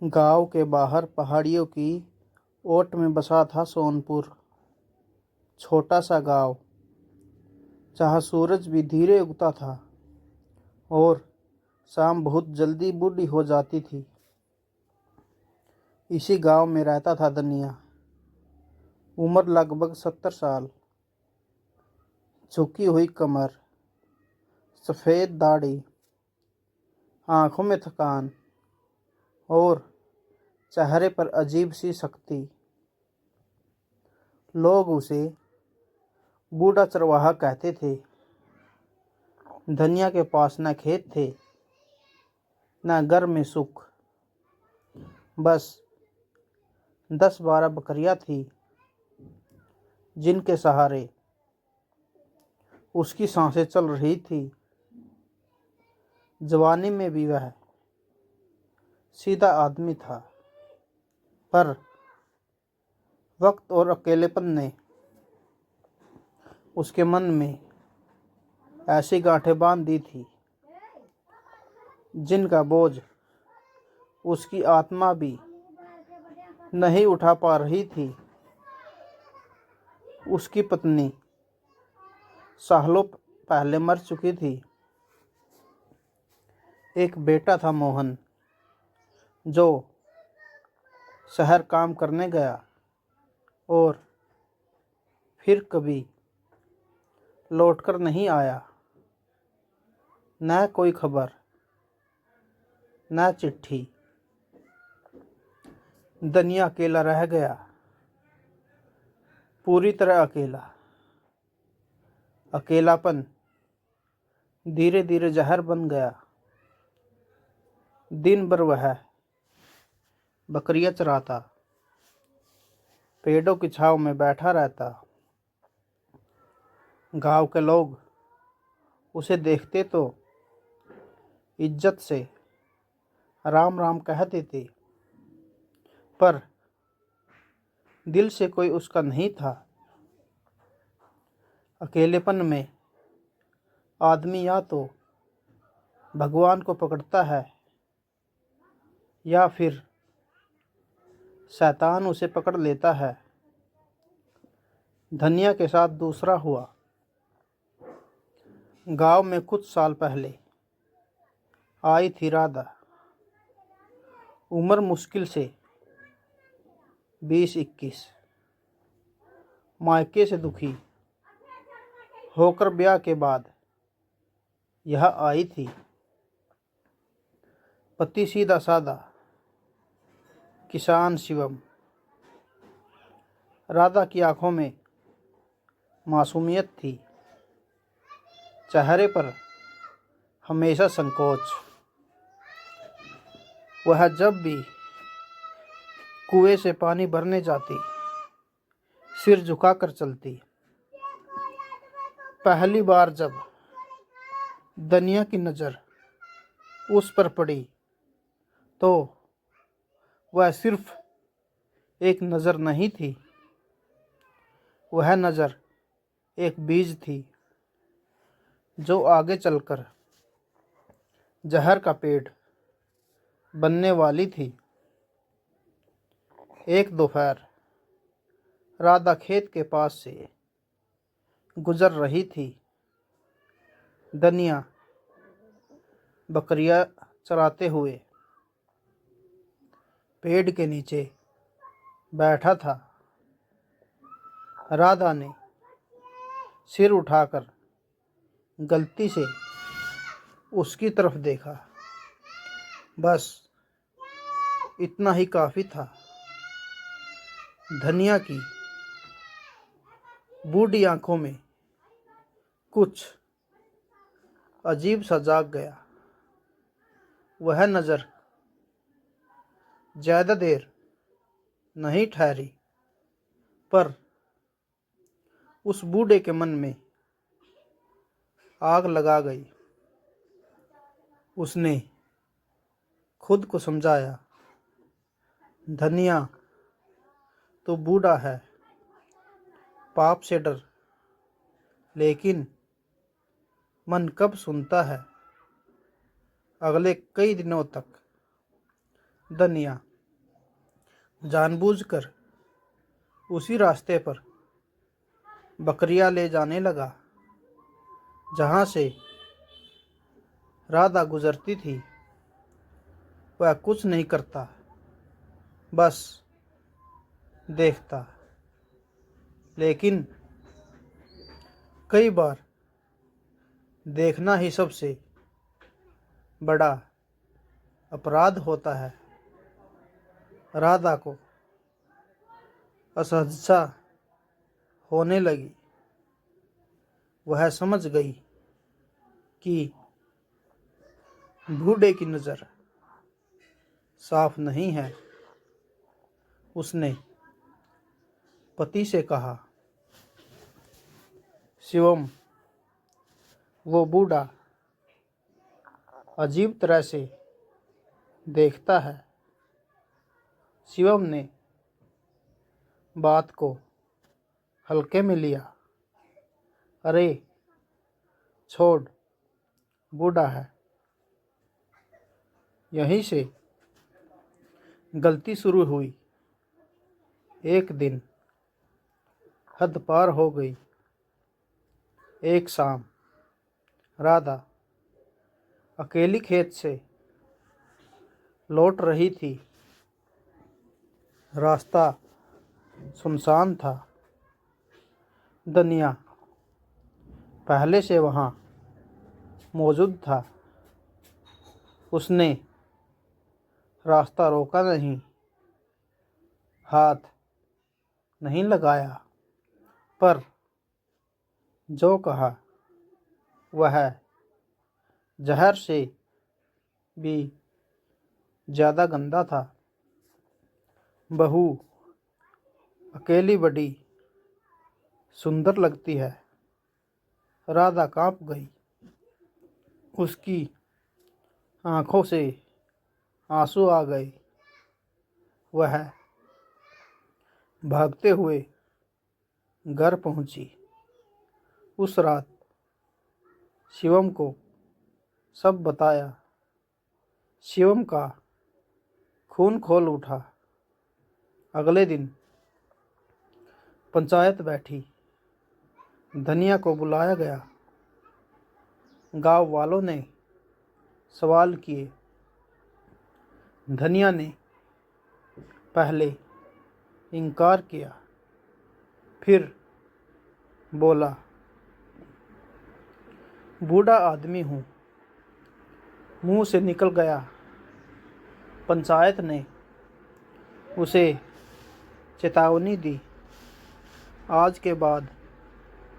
गांव के बाहर पहाड़ियों की ओट में बसा था सोनपुर। छोटा सा गांव जहाँ सूरज भी धीरे उगता था और शाम बहुत जल्दी बूढ़ी हो जाती थी। इसी गांव में रहता था धनिया। उम्र लगभग 70 साल। झुकी हुई कमर, सफ़ेद दाढ़ी, आंखों में थकान और चेहरे पर अजीब सी शक्ति। लोग उसे बूढ़ा चरवाहा कहते थे। धनिया के पास न खेत थे न घर में सुख। बस 10-12 बकरियां थी जिनके सहारे उसकी सांसें चल रही थी। जवानी में भी वह सीधा आदमी था, पर वक्त और अकेलेपन ने उसके मन में ऐसी गांठें बांध दी थी जिनका बोझ उसकी आत्मा भी नहीं उठा पा रही थी। उसकी पत्नी सालों पहले मर चुकी थी। एक बेटा था मोहन, जो शहर काम करने गया और फिर कभी लौटकर नहीं आया। न कोई खबर, न चिट्ठी। धनिया अकेला रह गया, पूरी तरह अकेला। अकेलापन धीरे धीरे जहर बन गया। दिन भर वह बकरियां चराता, पेड़ों की छांव में बैठा रहता। गांव के लोग उसे देखते तो इज्जत से राम राम कह देते, पर दिल से कोई उसका नहीं था। अकेलेपन में आदमी या तो भगवान को पकड़ता है या फिर शैतान उसे पकड़ लेता है। धनिया के साथ दूसरा हुआ। गांव में कुछ साल पहले आई थी राधा। उम्र मुश्किल से 20-21। मायके से दुखी होकर ब्याह के बाद यह आई थी। पति सीधा साधा किसान शिवम। राधा की आंखों में मासूमियत थी, चेहरे पर हमेशा संकोच। वह जब भी कुएं से पानी भरने जाती, सिर झुकाकर चलती। पहली बार जब धनिया की नज़र उस पर पड़ी तो वह सिर्फ एक नज़र नहीं थी, वह नज़र एक बीज थी जो आगे चलकर जहर का पेड़ बनने वाली थी। एक दोपहर राधा खेत के पास से गुजर रही थी। धनिया बकरियां चराते हुए पेड़ के नीचे बैठा था। राधा ने सिर उठाकर गलती से उसकी तरफ देखा। बस इतना ही काफी था। धनिया की बूढ़ी आंखों में कुछ अजीब सा जाग गया। वह नज़र ज्यादा देर नहीं ठहरी, पर उस बूढ़े के मन में आग लगा गई। उसने खुद को समझाया, धनिया तो बूढ़ा है, पाप से डर, लेकिन मन कब सुनता है। अगले कई दिनों तक धनिया जानबूझकर उसी रास्ते पर बकरियां ले जाने लगा जहाँ से राधा गुजरती थी। वह कुछ नहीं करता, बस देखता। लेकिन कई बार देखना ही सबसे बड़ा अपराध होता है। राधा को असहजता होने लगी। वह समझ गई कि बूढ़े की नज़र साफ नहीं है। उसने पति से कहा, शिवम, वो बूढ़ा अजीब तरह से देखता है। शिवम ने बात को हल्के में लिया। अरे छोड़, बूढ़ा है। यहीं से गलती शुरू हुई। एक दिन हद पार हो गई। एक शाम राधा अकेली खेत से लौट रही थी। रास्ता सुनसान था। धनिया पहले से वहाँ मौजूद था। उसने रास्ता रोका नहीं, हाथ नहीं लगाया, पर जो कहा वह जहर से भी ज़्यादा गंदा था। बहू अकेली बड़ी सुंदर लगती है। राधा कांप गई। उसकी आंखों से आंसू आ गए। वह भागते हुए घर पहुंची। उस रात शिवम को सब बताया। शिवम का खून खौल उठा। अगले दिन पंचायत बैठी। धनिया को बुलाया गया। गांव वालों ने सवाल किए। धनिया ने पहले इनकार किया, फिर बोला, बूढ़ा आदमी हूँ, मुंह से निकल गया। पंचायत ने उसे चेतावनी दी, आज के बाद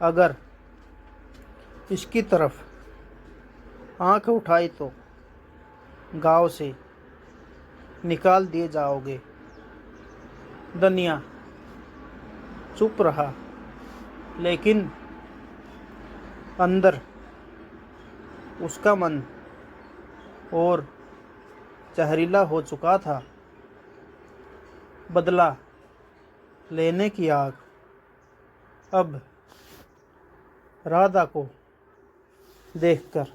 अगर इसकी तरफ आंख उठाई तो गांव से निकाल दिए जाओगे। धनिया चुप रहा, लेकिन अंदर उसका मन और जहरीला हो चुका था। बदला लेने की आग अब राधा को देखकर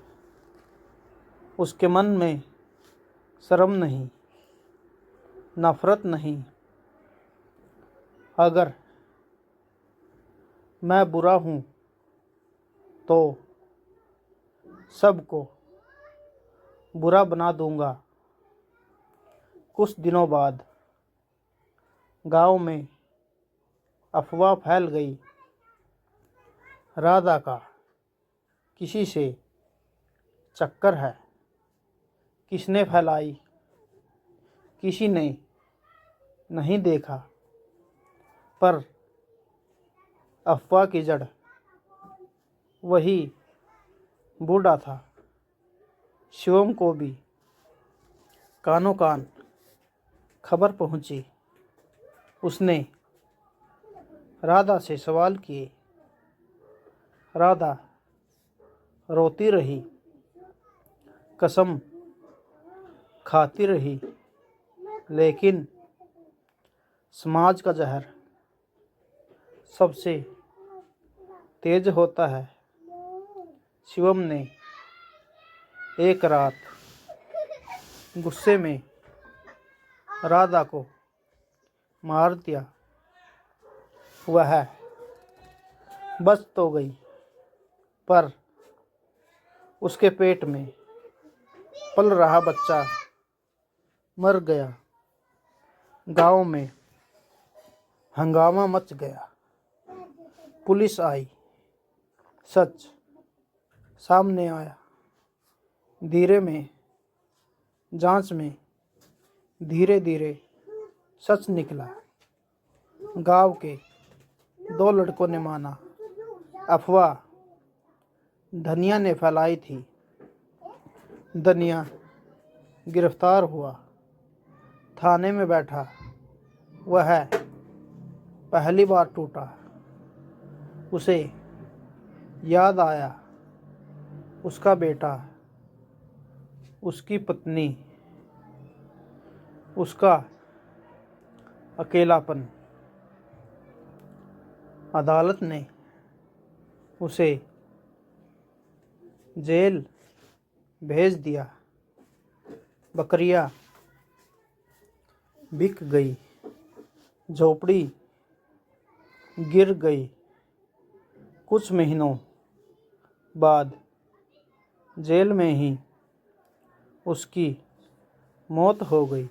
उसके मन में शर्म नहीं, नफरत नहीं। अगर मैं बुरा हूँ तो सबको बुरा बना दूंगा। कुछ दिनों बाद गांव में अफवाह फैल गई। राधा का किसी से चक्कर है। किसने फैलाई? किसी ने नहीं देखा, पर अफवाह की जड़ वही बूढ़ा था। शिवम को भी कानों कान खबर पहुंची। उसने राधा से सवाल किए। राधा रोती रही, कसम खाती रही, लेकिन समाज का जहर सबसे तेज होता है। शिवम ने एक रात गुस्से में राधा को मार दिया। वह बच तो गई, पर उसके पेट में पल रहा बच्चा मर गया। गांव में हंगामा मच गया। पुलिस आई, सच सामने आया। जांच में धीरे धीरे सच निकला। गांव के 2 लड़कों ने माना, अफवाह धनिया ने फैलाई थी। धनिया गिरफ्तार हुआ, थाने में बैठा। वह पहली बार टूटा। उसे याद आया उसका बेटा, उसकी पत्नी, उसका अकेलापन। अदालत ने उसे जेल भेज दिया। बकरियां बिक गई, झोपड़ी गिर गई। कुछ महीनों बाद जेल में ही उसकी मौत हो गई।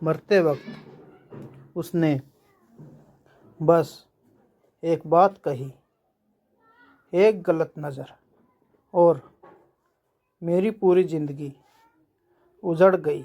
मरते वक्त उसने बस एक बात कही, एक गलत नज़र और मेरी पूरी जिंदगी उजड़ गई।